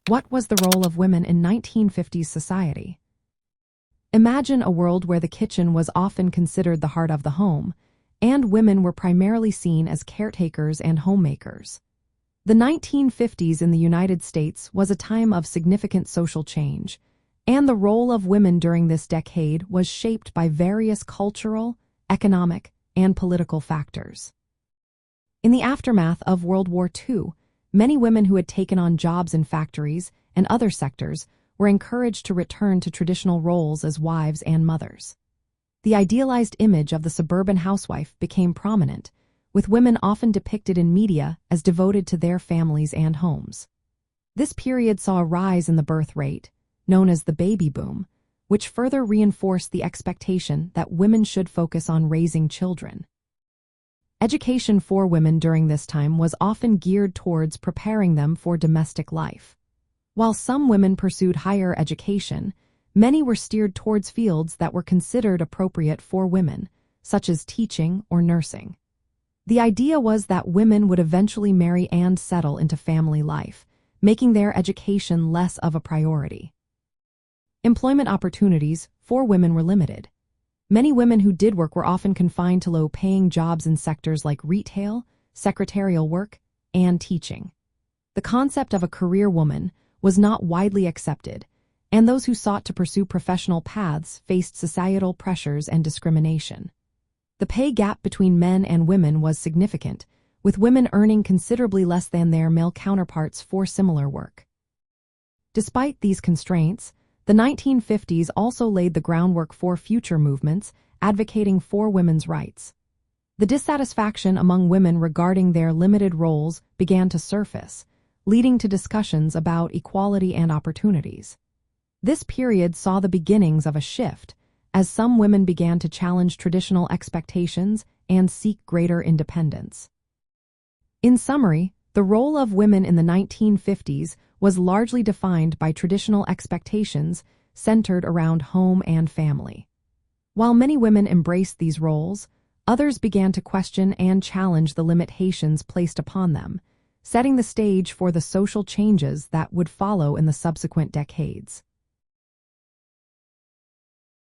What was the role of women in 1950s society? Imagine a world where the kitchen was often considered the heart of the home, and women were primarily seen as caretakers and homemakers. The 1950s in the United States was a time of significant social change, and the role of women during this decade was shaped by various cultural, economic, and political factors. In the aftermath of World War II, many women who had taken on jobs in factories and other sectors were encouraged to return to traditional roles as wives and mothers. The idealized image of the suburban housewife became prominent, with women often depicted in media as devoted to their families and homes. This period saw a rise in the birth rate, known as the baby boom, which further reinforced the expectation that women should focus on raising children. Education for women during this time was often geared towards preparing them for domestic life. While some women pursued higher education, many were steered towards fields that were considered appropriate for women, such as teaching or nursing. The idea was that women would eventually marry and settle into family life, making their education less of a priority. Employment opportunities for women were limited. Many women who did work were often confined to low-paying jobs in sectors like retail, secretarial work, and teaching. The concept of a career woman was not widely accepted, and those who sought to pursue professional paths faced societal pressures and discrimination. The pay gap between men and women was significant, with women earning considerably less than their male counterparts for similar work. Despite these constraints, the 1950s also laid the groundwork for future movements advocating for women's rights. The dissatisfaction among women regarding their limited roles began to surface, leading to discussions about equality and opportunities. This period saw the beginnings of a shift, as some women began to challenge traditional expectations and seek greater independence. In summary, the role of women in the 1950s was largely defined by traditional expectations centered around home and family. While many women embraced these roles, others began to question and challenge the limitations placed upon them, setting the stage for the social changes that would follow in the subsequent decades.